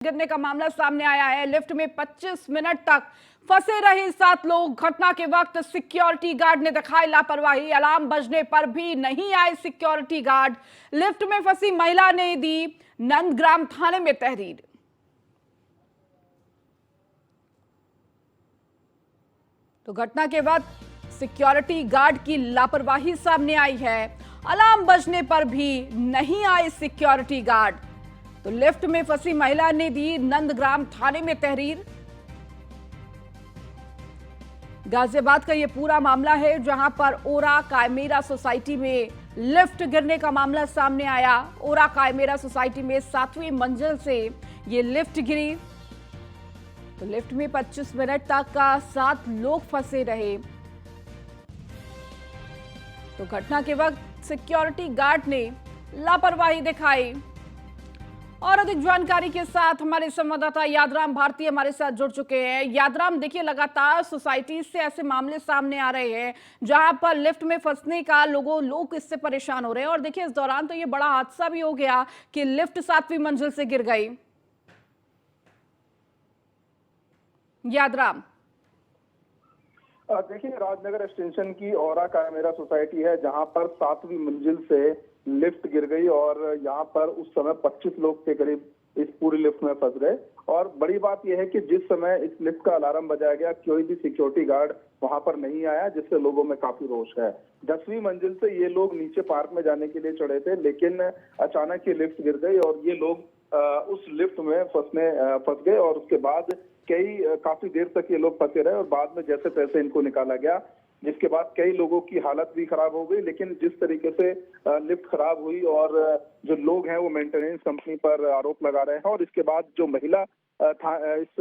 गिरने का मामला सामने आया है। लिफ्ट में 25 मिनट तक फंसे रहे 7 लोग। घटना के वक्त सिक्योरिटी गार्ड ने दिखाई लापरवाही। अलार्म बजने पर भी नहीं आए सिक्योरिटी गार्ड। लिफ्ट में फंसी महिला ने दी नंदग्राम थाने में तहरीर। तो घटना के वक्त सिक्योरिटी गार्ड की लापरवाही सामने आई है। अलार्म बजने पर भी नहीं आए सिक्योरिटी गार्ड। तो लिफ्ट में फंसी महिला ने दी नंदग्राम थाने में तहरीर। गाजियाबाद का यह पूरा मामला है, जहां पर ओरा कायमेरा सोसाइटी में लिफ्ट गिरने का मामला सामने आया। ओरा कायमेरा सोसाइटी में 7वीं मंजिल से यह लिफ्ट गिरी। तो लिफ्ट में 25 मिनट तक का 7 लोग फंसे रहे। तो घटना के वक्त सिक्योरिटी गार्ड ने लापरवाही दिखाई। और अधिक जानकारी के साथ हमारे संवाददाता यादराम भारती हमारे साथ जुड़ चुके हैं। यादराम, देखिए, लगातार सोसाइटी से ऐसे मामले सामने आ रहे हैं जहां पर लिफ्ट में फंसने का लोग इससे परेशान हो रहे हैं। और देखिए, इस दौरान तो ये बड़ा हादसा भी हो गया कि लिफ्ट 7वीं मंजिल से गिर गई। यादराम, देखिए, राजनगर एक्सटेंशन की ओरा कायमेरा सोसाइटी है, जहां पर 7वीं मंजिल से लिफ्ट गिर गई और यहां पर उस समय 25 लोग के करीब इस पूरी लिफ्ट में फंस गए। और बड़ी बात यह है कि जिस समय इस लिफ्ट का अलार्म बजाया गया, कोई भी सिक्योरिटी गार्ड वहां पर नहीं आया, जिससे लोगों में काफी रोष है। 10वीं मंजिल से ये लोग नीचे पार्क में जाने के लिए चढ़े थे, लेकिन अचानक ये लिफ्ट गिर गई और ये लोग उस लिफ्ट में फंस गए। और उसके बाद काफी देर तक ये लोग फंसे रहे और बाद में जैसे तैसे इनको निकाला गया, जिसके बाद कई लोगों की हालत भी खराब हो गई। लेकिन जिस तरीके से लिफ्ट खराब हुई और जो लोग हैं वो मेंटेनेंस कंपनी पर आरोप लगा रहे हैं। और इसके बाद जो महिला इस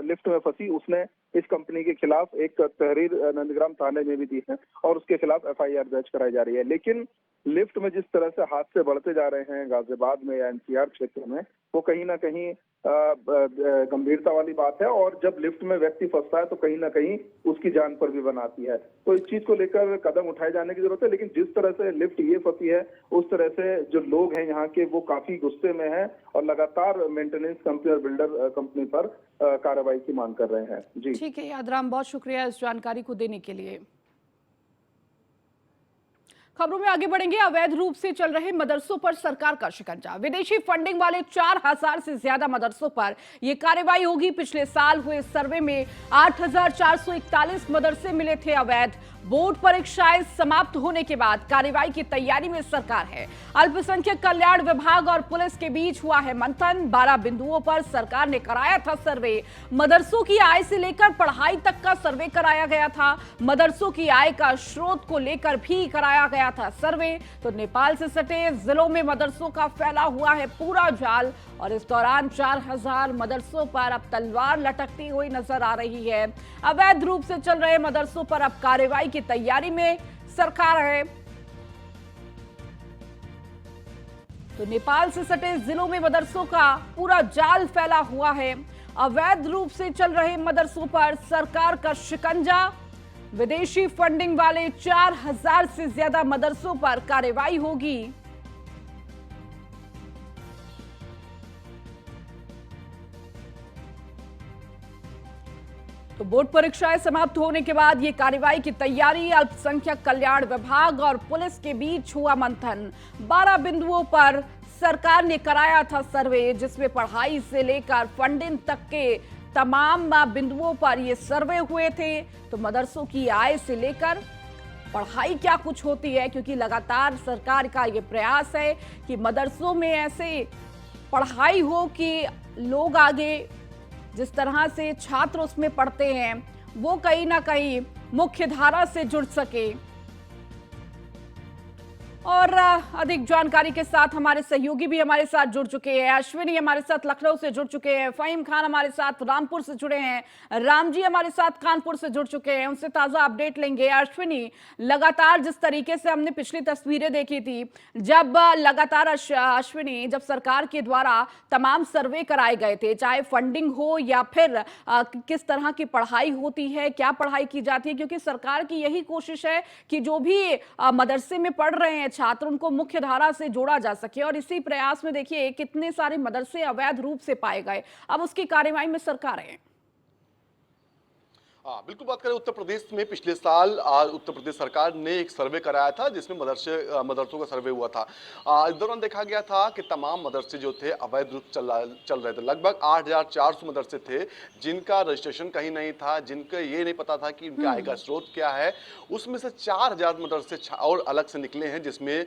लिफ्ट में फंसी, उसने इस कंपनी के खिलाफ एक तहरीर नंदग्राम थाने में भी दी है और उसके खिलाफ FIR दर्ज कराई जा रही है। लेकिन लिफ्ट में जिस तरह से हादसे बढ़ते जा रहे हैं गाजियाबाद में या NCR क्षेत्र में, वो कहीं ना कहीं गंभीरता वाली बात है। और जब लिफ्ट में व्यक्ति फंसता है तो कहीं ना कहीं उसकी जान पर भी बनाती है। तो इस चीज को लेकर कदम उठाए जाने की जरूरत है। लेकिन जिस तरह से लिफ्ट ये फंसी है, उस तरह से जो लोग हैं यहाँ के, वो काफी गुस्से में हैं और लगातार मेंटेनेंस कंपनी और बिल्डर कंपनी पर कार्रवाई की मांग कर रहे हैं। जी ठीक है यादराम, बहुत शुक्रिया इस जानकारी को देने के लिए। खबरों में आगे बढ़ेंगे। अवैध रूप से चल रहे मदरसों पर सरकार का शिकंजा। विदेशी फंडिंग वाले 4000 से ज्यादा मदरसों पर यह कार्रवाई होगी। पिछले साल हुए सर्वे में 8441 मदरसे मिले थे अवैध। बोर्ड परीक्षाएं समाप्त होने के बाद कार्रवाई की तैयारी में सरकार है। अल्पसंख्यक कल्याण विभाग और पुलिस के बीच हुआ है मंथन। 12 बिंदुओं पर सरकार ने कराया था सर्वे। मदरसों की आय से लेकर पढ़ाई तक का सर्वे कराया गया था। मदरसों की आय का स्रोत को लेकर भी कराया गया था सर्वे। तो नेपाल से सटे जिलों में मदरसों का फैला हुआ है पूरा जाल। और इस दौरान 4000 मदरसों पर अब तलवार लटकती हुई नजर आ रही है। अवैध रूप से चल रहे मदरसों पर अब कार्रवाई की तैयारी में सरकार है। तो नेपाल से सटे जिलों में मदरसों का पूरा जाल फैला हुआ है। अवैध रूप से चल रहे मदरसों पर सरकार का शिकंजा। विदेशी फंडिंग वाले 4000 से ज्यादा मदरसों पर कार्रवाई होगी। तो बोर्ड परीक्षाएं समाप्त होने के बाद ये कार्रवाई की तैयारी। अल्पसंख्यक कल्याण विभाग और पुलिस के बीच हुआ मंथन। 12 बिंदुओं पर सरकार ने कराया था सर्वे, जिसमें पढ़ाई से लेकर फंडिंग तक के तमाम बिंदुओं पर ये सर्वे हुए थे। तो मदरसों की आय से लेकर पढ़ाई क्या कुछ होती है, क्योंकि लगातार सरकार का ये प्रयास है कि मदरसों में ऐसे पढ़ाई हो कि लोग आगे जिस तरह से छात्र उसमें पढ़ते हैं वो कहीं ना कहीं मुख्य धारा से जुड़ सके। और अधिक जानकारी के साथ हमारे सहयोगी भी हमारे साथ जुड़ चुके हैं। अश्विनी हमारे साथ लखनऊ से जुड़ चुके हैं। फहीम खान हमारे साथ रामपुर से जुड़े हैं। राम जी हमारे साथ कानपुर से जुड़ चुके हैं। उनसे ताजा अपडेट लेंगे। अश्विनी, लगातार जिस तरीके से हमने पिछली तस्वीरें देखी थी, जब लगातार अश्विनी जब सरकार के द्वारा तमाम सर्वे कराए गए थे, चाहे फंडिंग हो या फिर किस तरह की पढ़ाई होती है, क्या पढ़ाई की जाती है, क्योंकि सरकार की यही कोशिश है कि जो भी मदरसे में पढ़ रहे हैं छात्रों को मुख्य धारा से जोड़ा जा सके। और इसी प्रयास में देखिए कितने सारे मदरसे अवैध रूप से पाए गए, अब उसकी कार्रवाई में सरकार है। हाँ, बिल्कुल बात करें उत्तर प्रदेश में पिछले साल उत्तर प्रदेश सरकार ने एक सर्वे कराया था जिसमें मदरसों का सर्वे हुआ था। इस दौरान देखा गया था कि तमाम मदरसे जो थे अवैध रूप चल रहे थे। लगभग 8,400 मदरसे थे जिनका रजिस्ट्रेशन कहीं नहीं था, जिनका ये नहीं पता था कि उनके आय का स्रोत क्या है। उसमें से 4,000 मदरसे और अलग से निकले हैं जिसमें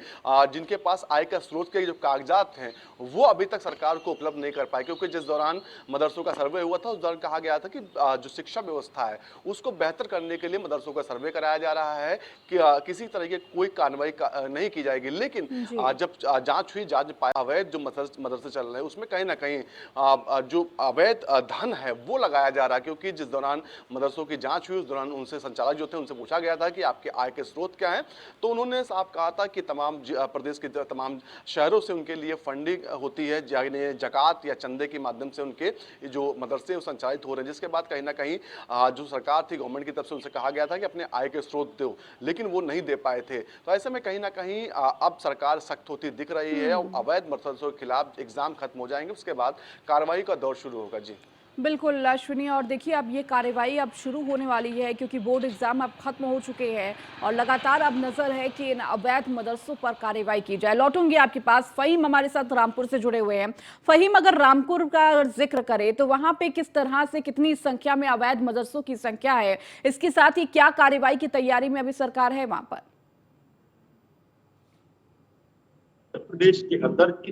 जिनके पास आय का स्रोत के जो कागजात हैं वो अभी तक सरकार को उपलब्ध नहीं कर पाए, क्योंकि जिस दौरान मदरसों का सर्वे हुआ था उस दौरान कहा गया था कि जो शिक्षा व्यवस्था है उसको बेहतर करने के लिए मदरसों का सर्वे कराया जा रहा है कि किसी तरह की कोई कार्रवाई नहीं की जाएगी। लेकिन जब जांच हुई, जांच पाया अवैध जो मदरसे चल रहे हैं उसमें कहीं ना कहीं जो अवैध धन है वो लगाया जा रहा है, क्योंकि जिस दौरान मदरसों की जांच हुई उस दौरान उनसे संचालक जो थे उनसे पूछा गया था कि आपके आय के स्रोत क्या है, तो उन्होंने साफ कहा था कि तमाम प्रदेश के तमाम शहरों से उनके लिए फंडिंग होती है, जकात या चंदे के माध्यम से उनके जो मदरसे संचालित हो रहे हैं। जिसके बाद कहीं ना कहीं जो सरकार थी, गवर्नमेंट की तरफ से उनसे कहा गया था कि अपने आय के स्रोत दो, लेकिन वो नहीं दे पाए थे। तो ऐसे में कहीं ना कहीं अब सरकार सख्त होती दिख रही है और अवैध मदरसों के खिलाफ एग्जाम खत्म हो जाएंगे, उसके बाद कार्रवाई का दौर शुरू होगा। जी बिल्कुल अश्विनी, और देखिए अब ये कार्रवाई अब शुरू होने वाली है क्योंकि बोर्ड एग्जाम अब खत्म हो चुके हैं और लगातार अब नजर है कि इन अवैध मदरसों पर कार्रवाई की जाए। लौटूंगी आपके पास, फहीम हमारे साथ रामपुर से जुड़े हुए हैं। फहीम, अगर रामपुर का जिक्र करें तो वहां पे किस तरह से, कितनी संख्या में अवैध मदरसों की संख्या है, इसके साथ ही क्या कार्रवाई की तैयारी में अभी सरकार है वहां पर? प्रदेश के अंदर की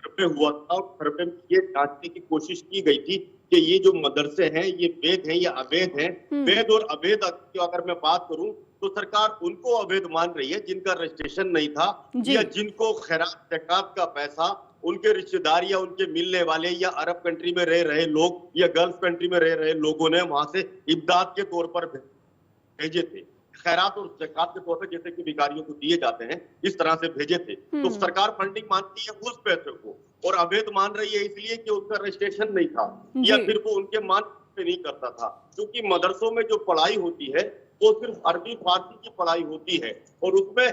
सर्वे हुआ था और सर्वे में ये जांचने की कोशिश की गई थी कि ये जो मदरसे हैं ये वैध हैं या अवैध हैं। वैध और अवैध की अगर मैं बात करूं तो सरकार उनको अवैध मान रही है जिनका रजिस्ट्रेशन नहीं था या जिनको खैरात ज़कात का पैसा उनके रिश्तेदार या उनके मिलने वाले या अरब कंट्री में रह रहे लोग या गल्फ कंट्री में रह रहे लोगों ने वहां से इमदाद के तौर पर भेजे थे, खैरात और ज़कात के तौर पर जैसे कि भिखारियों को दिए जाते हैं इस तरह से भेजे थे। तो सरकार फंडिंग मानती है उस पैसे को और अवैध मान रही है इसलिए कि उनका रजिस्ट्रेशन नहीं था या फिर वो उनके मान पे नहीं करता था। क्योंकि मदरसों में जो पढ़ाई होती है वो सिर्फ अरबी फारसी की पढ़ाई होती है और उसमें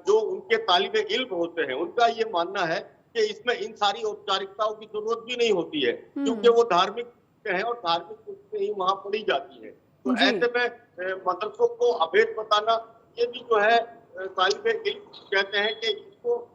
जो उनके तालिबे इल्म होते हैं उनका ये मानना है कि इसमें इन सारी औपचारिकताओं की जरूरत भी नहीं होती है, क्योंकि वो धार्मिक है और धार्मिक पुस्तकें ही वहां पढ़ी जाती है। तो ऐसे में मदरसों को अवैध बताना ये भी जो है तालिबे इल्म कहते हैं कि इसको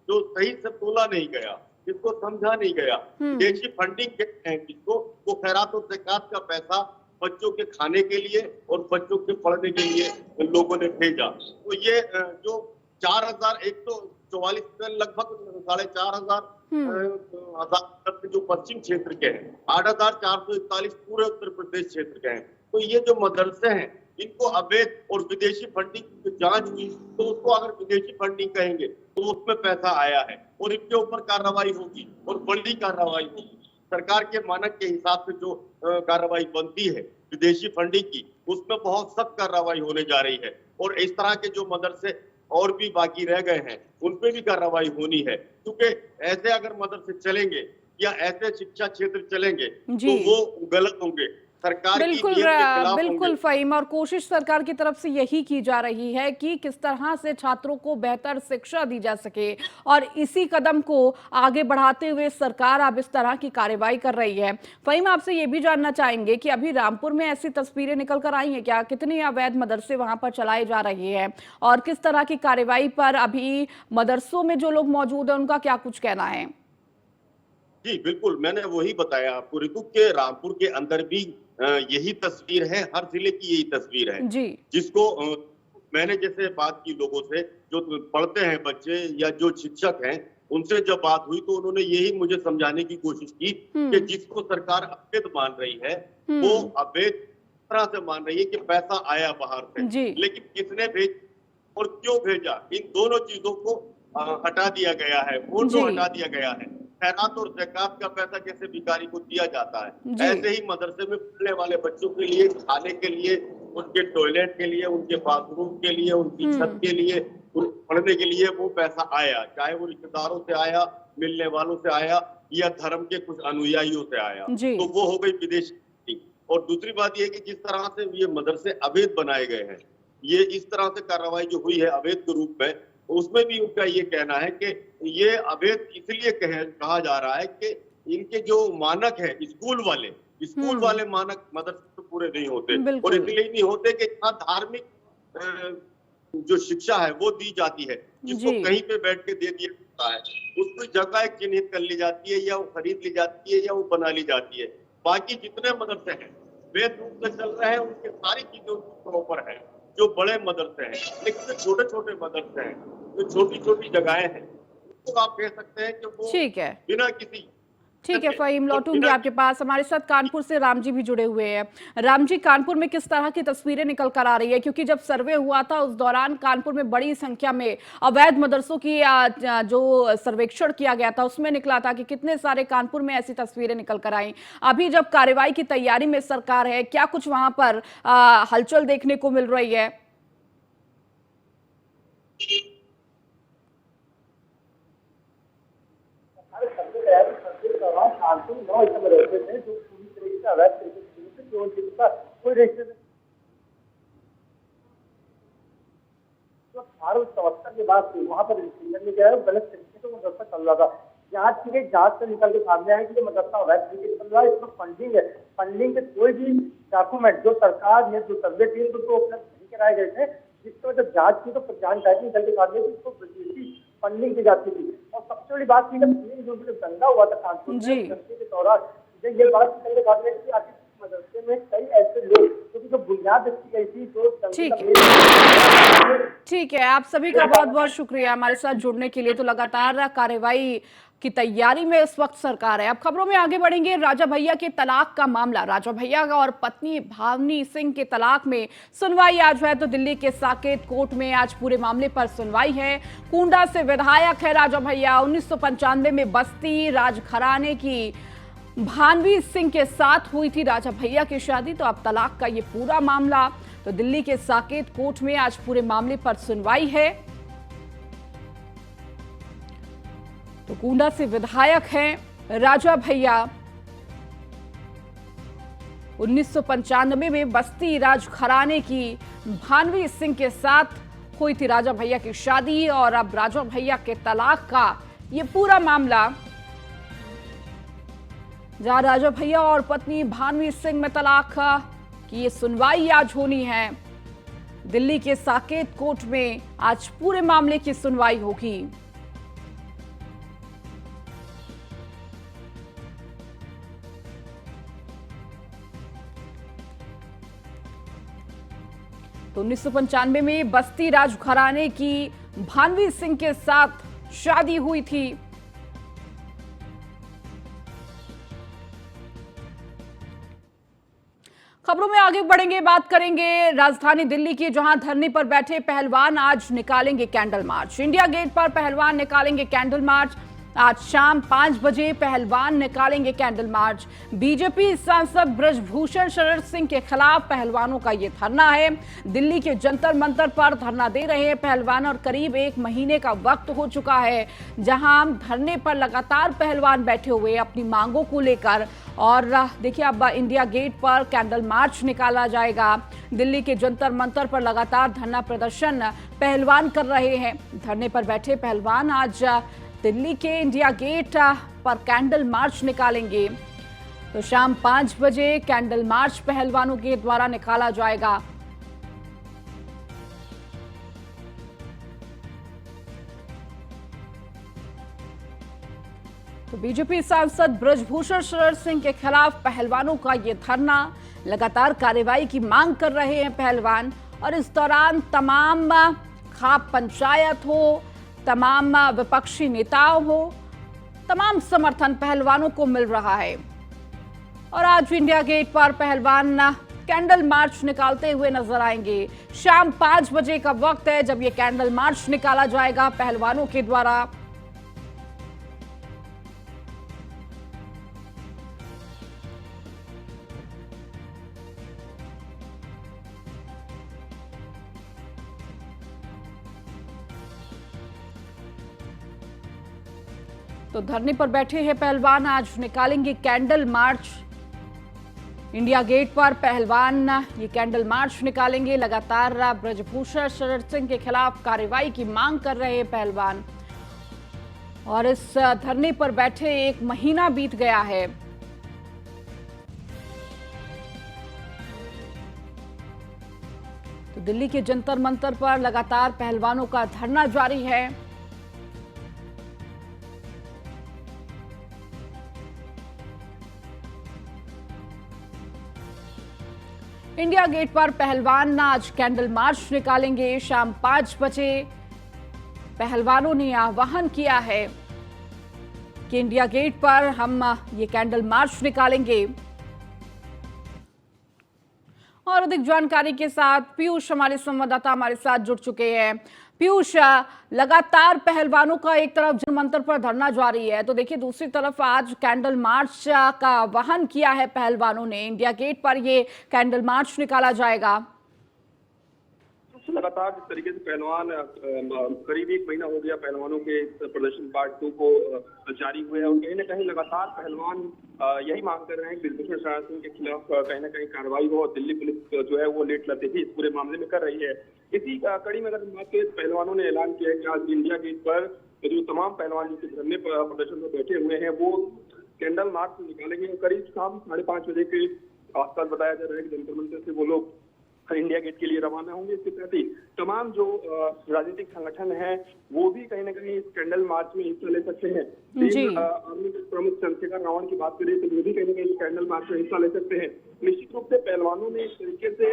जो सही से बोला नहीं गया, इसको समझा नहीं गया। देशी फंडिंग कहते हैं जिसको, वो खैरात और ज़कात का पैसा बच्चों के खाने के लिए और बच्चों के पढ़ने के लिए लोगों ने भेजा। तो ये जो 4,144 लगभग 4,500 जो पश्चिम क्षेत्र के हैं, 8,441 पूरे उत्तर प्रदेश क्षेत्र के हैं। तो ये जो मदरसे हैं इनको अवैध और विदेशी फंडिंग की जांच हुई तो उसको अगर विदेशी फंडिंग कहेंगे तो उसमें पैसा आया है और इनके ऊपर कार्रवाई होगी और बड़ी कार्रवाई होगी। सरकार के मानक के हिसाब से जो कार्रवाई बनती है विदेशी फंडिंग की, उसमें बहुत सख्त कार्रवाई होने जा रही है और इस तरह के जो मदरसे और भी बाकी रह गए हैं उन पे भी कार्रवाई होनी है, क्योंकि ऐसे अगर मदरसे चलेंगे या ऐसे शिक्षा क्षेत्र चलेंगे तो वो गलत होंगे, सरकार बिल्कुल की नीयत के खिलाफ बिल्कुल होंगे। फहीम, और कोशिश सरकार की तरफ से यही की जा रही है कि किस तरह से छात्रों को बेहतर शिक्षा दी जा सके और इसी कदम को आगे बढ़ाते हुए सरकार अब इस तरह की कार्रवाई कर रही है। फहीम, आपसे ये भी जानना चाहेंगे कि अभी रामपुर में ऐसी तस्वीरें निकल कर आई हैं क्या, कितने अवैध मदरसे वहां पर चलाए जा रहे हैं और किस तरह की कार्रवाई पर अभी मदरसों में जो लोग मौजूद हैं उनका क्या कुछ कहना है? जी बिल्कुल, मैंने वही बताया आपको ऋतु के रामपुर के अंदर भी यही तस्वीर है, हर जिले की यही तस्वीर है जी। जिसको मैंने जैसे बात की लोगों से जो पढ़ते हैं बच्चे या जो शिक्षक हैं उनसे जब बात हुई तो उन्होंने यही मुझे समझाने की कोशिश की कि जिसको सरकार अवैध मान रही है वो अवैध तरह से मान रही है कि पैसा आया बाहर से, लेकिन किसने भेज और क्यों भेजा इन दोनों चीजों को हटा दिया गया है, फोटो हटा दिया गया है। खैरात और ज़कात का पैसा कैसे भिखारी को दिया जाता है, ऐसे ही मदरसे में पढ़ने वाले बच्चों के लिए खाने के लिए, उनके टॉयलेट के लिए, उनके बाथरूम के लिए, उनकी छत के लिए, पढ़ने के लिए वो पैसा आया, चाहे वो रिश्तेदारों से आया, मिलने वालों से आया या धर्म के कुछ अनुयायियों से आया, तो वो हो गई विदेशी। और दूसरी बात यह कि जिस तरह से ये मदरसे अवैध बनाए गए हैं ये इस तरह से कार्रवाई जो हुई है अवैध के रूप में, उसमें भी उनका ये कहना है कि ये अवैध इसलिए कहा जा रहा है कि इनके जो मानक है स्कूल वाले मानक मदरसे पूरे नहीं होते, और बिल्कुल। इसलिए नहीं होते कि यहाँ धार्मिक जो शिक्षा है वो दी जाती है, जिसको जी। कहीं पे बैठ के दे दिया जाता है, उसको जगह चिन्हित कर ली जाती है, या वो खरीद ली जाती है, या वो बना ली जाती है। बाकी जितने मदरसे हैं वैध रूप से चल रहे हैं, उनकी सारी चीजें प्रॉपर है। जो बड़े मदरसे हैं, लेकिन जो छोटे छोटे मदरसे हैं, जो छोटी छोटी जगहें हैं, उसको आप कह सकते हैं कि वो ठीक है, बिना किसी ठीक है फहीम, लौटूंगी आपके पास। हमारे साथ कानपुर से राम जी भी जुड़े हुए हैं। राम जी, कानपुर में किस तरह की तस्वीरें निकल कर आ रही है, क्योंकि जब सर्वे हुआ था उस दौरान कानपुर में बड़ी संख्या में अवैध मदरसों की जो सर्वेक्षण किया गया था उसमें निकला था कि कितने सारे कानपुर में ऐसी तस्वीरें निकल कर आई। अभी जब कार्रवाई की तैयारी में सरकार है, क्या कुछ वहां पर हलचल देखने को मिल रही है? कानपुर 9 ऐसे मदरसे थे जो पूरी तरीके से अवैध तरीके से शुरू थे, जो जिनका कोई रजिस्ट्रेशन जो 1874 के बाद से वहाँ पर रजिस्ट्रेशन में गया है, गलत तरीके से मदरसा चल रहा था। जांच की गई, जांच से निकल के सामने आया कि ये मदरसा अवैध तरीके से चल रहा है, इसमें फंडिंग है। फंडिंग के कोई भी डॉक्यूमेंट जो सरकार ने, जो सर्वे टीम को उपलब्ध नहीं कराए गए थे, जिसको जब जांच की तो जानकारी निकल के सामने की इसको विदेशी फंडिंग की जाती थी। और सबसे बड़ी बात थी जब दंगा हुआ था कानपुर में, दंगे के दौरान ये बात निकल के सामने की आखिर मदरसे में कई ऐसे लोग, क्योंकि जो बुनियाद रखी गई थी, जो ठीक है, आप सभी का बहुत बहुत शुक्रिया हमारे साथ जुड़ने के लिए। तो लगातार कार्रवाई की तैयारी में इस वक्त सरकार है। अब खबरों में आगे बढ़ेंगे। राजा भैया के तलाक का मामला, राजा भैया और पत्नी भावनी सिंह के तलाक में सुनवाई आज है। तो दिल्ली के साकेत कोर्ट में आज पूरे मामले पर सुनवाई है। कुंडा से विधायक है राजा भैया। 1995 में बस्ती राजघराने की भानवी सिंह के साथ हुई थी राजा भैया की शादी। तो अब तलाक का ये पूरा मामला, तो दिल्ली के साकेत कोर्ट में आज पूरे मामले पर सुनवाई है। तो कुंडा से विधायक हैं राजा भैया। 1995 में बस्ती राजघराने की भानवी सिंह के साथ हुई थी राजा भैया की शादी, और अब राजा भैया के तलाक का ये पूरा मामला, जहां राजा भैया और पत्नी भानवी सिंह में तलाक की ये सुनवाई आज होनी है। दिल्ली के साकेत कोर्ट में आज पूरे मामले की सुनवाई होगी। तो 1995 में बस्ती राजघराने की भानवी सिंह के साथ शादी हुई थी। खबरों में आगे बढ़ेंगे, बात करेंगे राजधानी दिल्ली की, जहां धरने पर बैठे पहलवान आज निकालेंगे कैंडल मार्च। इंडिया गेट पर पहलवान निकालेंगे कैंडल मार्च। आज शाम 5 बजे पहलवान निकालेंगे कैंडल मार्च। बीजेपी सांसद ब्रजभूषण शरण सिंह के खिलाफ पहलवानों का ये धरना है। दिल्ली के जंतर मंतर पर धरना दे रहे हैं पहलवान, और करीब 1 महीने का वक्त हो चुका है जहां धरने पर लगातार पहलवान बैठे हुए अपनी मांगों को लेकर। और देखिए, अब इंडिया गेट पर कैंडल मार्च निकाला जाएगा। दिल्ली के जंतर मंतर पर लगातार धरना प्रदर्शन पहलवान कर रहे हैं। धरने पर बैठे पहलवान आज दिल्ली के इंडिया गेट पर कैंडल मार्च निकालेंगे। तो शाम 5 बजे कैंडल मार्च पहलवानों के द्वारा निकाला जाएगा। तो बीजेपी सांसद ब्रजभूषण शरण सिंह के खिलाफ पहलवानों का ये धरना, लगातार कार्रवाई की मांग कर रहे हैं पहलवान। और इस दौरान तमाम खाप पंचायत हो, तमाम विपक्षी नेताओं हो, तमाम समर्थन पहलवानों को मिल रहा है। और आज इंडिया गेट पर पहलवान कैंडल मार्च निकालते हुए नजर आएंगे। शाम 5 बजे का वक्त है जब ये कैंडल मार्च निकाला जाएगा पहलवानों के द्वारा। तो धरने पर बैठे हैं पहलवान, आज निकालेंगे कैंडल मार्च। इंडिया गेट पर पहलवान ये कैंडल मार्च निकालेंगे। लगातार ब्रजभूषण शरण सिंह के खिलाफ कार्रवाई की मांग कर रहे हैं पहलवान, और इस धरने पर बैठे 1 महीना बीत गया है। तो दिल्ली के जंतर मंतर पर लगातार पहलवानों का धरना जारी है। इंडिया गेट पर पहलवान आज कैंडल मार्च निकालेंगे। शाम 5 बजे पहलवानों ने आह्वान किया है कि इंडिया गेट पर हम ये कैंडल मार्च निकालेंगे। और अधिक जानकारी के साथ पीयूष हमारे संवाददाता हमारे साथ जुड़ चुके हैं। पीयूष, लगातार पहलवानों का एक तरफ जनमंतर पर धरना जारी है, तो देखिए दूसरी तरफ आज कैंडल मार्च का आह्वान किया है पहलवानों ने। इंडिया गेट पर ये कैंडल मार्च निकाला जाएगा। लगातार जिस तरीके से पहलवान करीब 1 महीना हो गया पहलवानों के प्रदर्शन पार्ट 2 को जारी हुए हैं, और कहीं ना कहीं लगातार पहलवान यही मांग कर रहे हैं कि ब्रजभूषण शरण सिंह के खिलाफ कहीं ना कहीं कार्रवाई हो, और दिल्ली पुलिस जो है वो लेट लतीफी इस पूरे मामले में कर रही है। इसी कड़ी में अगर बात करें, पहलवानों ने ऐलान किया है कि आज इंडिया गेट पर जो तमाम पहलवान जो धरने पर प्रदर्शन में बैठे हुए हैं वो कैंडल मार्च निकालेंगे। करीब शाम 5:30 बजे के आसपास बताया जा रहा है कि जंतर मंतर से वो लोग इंडिया गेट के लिए रवाना होंगे। इसके साथ ही तमाम जो राजनीतिक संगठन हैं वो भी कहीं ना कहीं इस कैंडल मार्च में हिस्सा ले सकते हैं। आर्मी के प्रमुख चंद्रशेखर रावण की बात करें तो वो भी कहीं ना कहीं इस कैंडल मार्च में हिस्सा ले सकते हैं। निश्चित रूप से पहलवानों ने इस तरीके से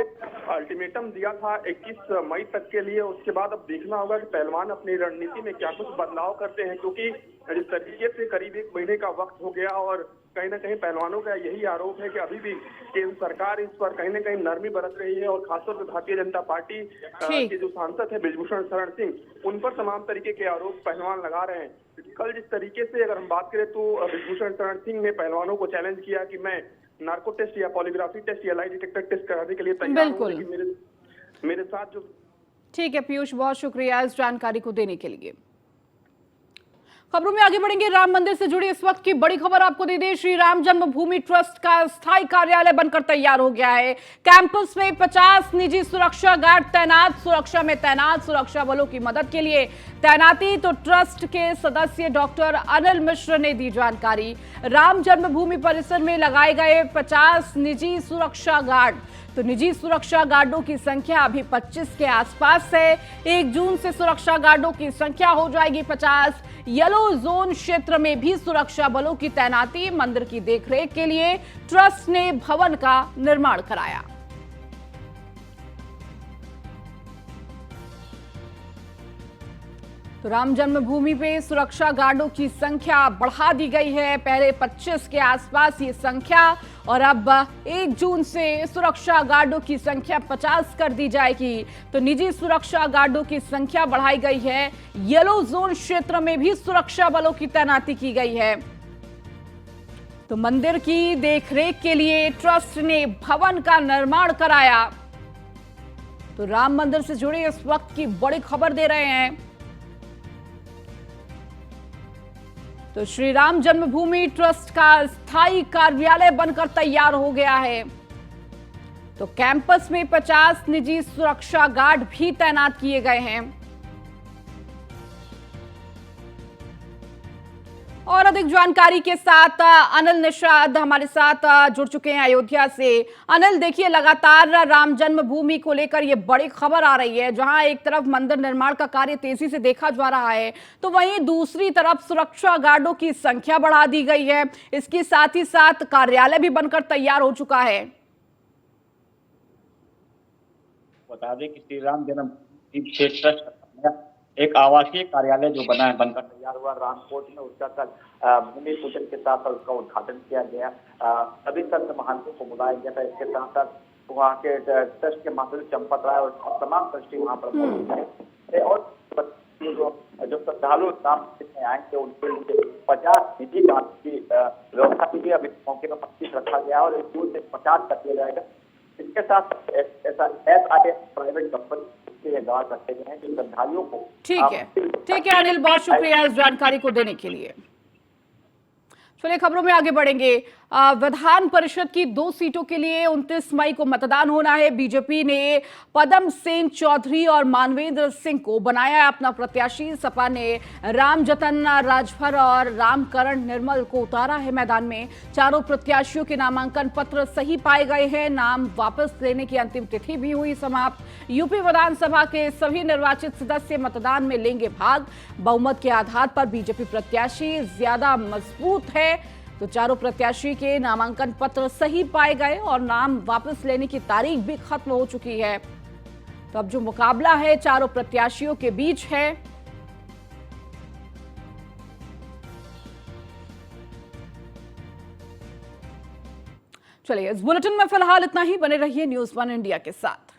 अल्टीमेटम दिया था 21 मई तक के लिए। उसके बाद अब देखना होगा कि पहलवान अपनी रणनीति में क्या कुछ बदलाव करते हैं, क्योंकि जिस तरीके से करीब 1 महीने का वक्त हो गया, और कहीं ना कहीं पहलवानों का यही आरोप है कि अभी भी केंद्र सरकार इस पर कहीं ना कहीं नरमी बरत रही है, और खासतौर पर भारतीय जनता पार्टी के जो सांसद है ब्रजभूषण शरण सिंह, उन पर तमाम तरीके के आरोप पहलवान लगा रहे हैं। कल जिस तरीके से अगर हम बात करें तो ब्रजभूषण शरण सिंह ने पहलवानों को चैलेंज किया कि मैं नार्को टेस्ट या पॉलीग्राफी टेस्ट या लाई डिटेक्टर टेस्ट कराने के लिए तैयार हूं, लेकिन मेरे साथ जो। ठीक है पीयूष, बहुत शुक्रिया इस जानकारी को देने के लिए। खबरों में आगे बढ़ेंगे। राम मंदिर से जुड़ी इस वक्त की बड़ी खबर आपको दे दें। श्री राम जन्मभूमि ट्रस्ट का स्थायी कार्यालय बनकर तैयार हो गया है। कैंपस में 50 निजी सुरक्षा गार्ड तैनात। सुरक्षा में तैनात सुरक्षा बलों की मदद के लिए तैनाती, तो ट्रस्ट के सदस्य डॉक्टर अनिल मिश्र ने दी जानकारी। राम जन्मभूमि परिसर में लगाए गए 50 निजी सुरक्षा गार्ड, तो निजी सुरक्षा गार्डों की संख्या अभी 25 के आसपास है। 1 जून से सुरक्षा गार्डों की संख्या हो जाएगी 50। येलो जोन क्षेत्र में भी सुरक्षा बलों की तैनाती। मंदिर की देखरेख के लिए ट्रस्ट ने भवन का निर्माण कराया। तो राम जन्मभूमि पे सुरक्षा गार्डों की संख्या बढ़ा दी गई है। पहले 25 के आसपास ये संख्या, और अब 1 जून से सुरक्षा गार्डों की संख्या 50 कर दी जाएगी। तो निजी सुरक्षा गार्डों की संख्या बढ़ाई गई है। येलो जोन क्षेत्र में भी सुरक्षा बलों की तैनाती की गई है। तो मंदिर की देखरेख के लिए ट्रस्ट ने भवन का निर्माण कराया। तो राम मंदिर से जुड़ी इस वक्त की बड़ी खबर दे रहे हैं। तो श्री राम जन्मभूमि ट्रस्ट का स्थायी कार्यालय बनकर तैयार हो गया है। तो कैंपस में 50 निजी सुरक्षा गार्ड भी तैनात किए गए हैं। और अधिक जानकारी के साथ अनिल निषाद हमारे साथ जुड़ चुके हैं अयोध्या से। अनिल, देखिए लगातार राम जन्मभूमि को लेकर ये बड़ी खबर आ रही है, जहां एक तरफ मंदिर निर्माण का कार्य तेजी से देखा जा रहा है, तो वहीं दूसरी तरफ सुरक्षा गार्डों की संख्या बढ़ा दी गई है। इसके साथ ही साथ कार्यालय भी बनकर तैयार हो चुका है। बता दें कि श्री राम जन्मभूमि ट्रस्ट एक आवासीय कार्यालय जो बना है, बनकर तैयार हुआ रामकोट में, उसका कल भूमि पूजन के साथ उसका उद्घाटन किया गया। सभी संत महंतों को बुलाया गया था। इसके साथ साथ वहाँ के ट्रस्ट के महासचिव चंपत राय और तमाम ट्रस्टी वहाँ पर मौजूद है। और जो श्रद्धालु राम में आएंगे उनके लिए 50 निजी गार्ड की व्यवस्था की गई। अभी मौके पर 25 रखा गया और 1 जून से 50 कर दिया जाएगा। इसके साथ ऐसा SIS प्राइवेट कंपनी के गार्ड रखे गए हैं जो श्रद्धालुओं को। ठीक है अनिल, बहुत शुक्रिया इस जानकारी को देने के लिए। चलिए खबरों में आगे बढ़ेंगे। विधान परिषद की 2 सीटों के लिए 29 मई को मतदान होना है। बीजेपी ने पदम सिंह चौधरी और मानवेंद्र सिंह को बनाया अपना प्रत्याशी। सपा ने रामजतन राजभर और रामकरण निर्मल को उतारा है मैदान में। चारों प्रत्याशियों के नामांकन पत्र सही पाए गए हैं। नाम वापस लेने की अंतिम तिथि भी हुई समाप्त। यूपी विधानसभा के सभी निर्वाचित सदस्य मतदान में लेंगे भाग। बहुमत के आधार पर बीजेपी प्रत्याशी ज्यादा मजबूत है। तो चारों प्रत्याशी के नामांकन पत्र सही पाए गए और नाम वापस लेने की तारीख भी खत्म हो चुकी है। तो अब जो मुकाबला है चारों प्रत्याशियों के बीच है। चलिए, इस बुलेटिन में फिलहाल इतना ही। बने रहिए न्यूज़ 1 इंडिया के साथ।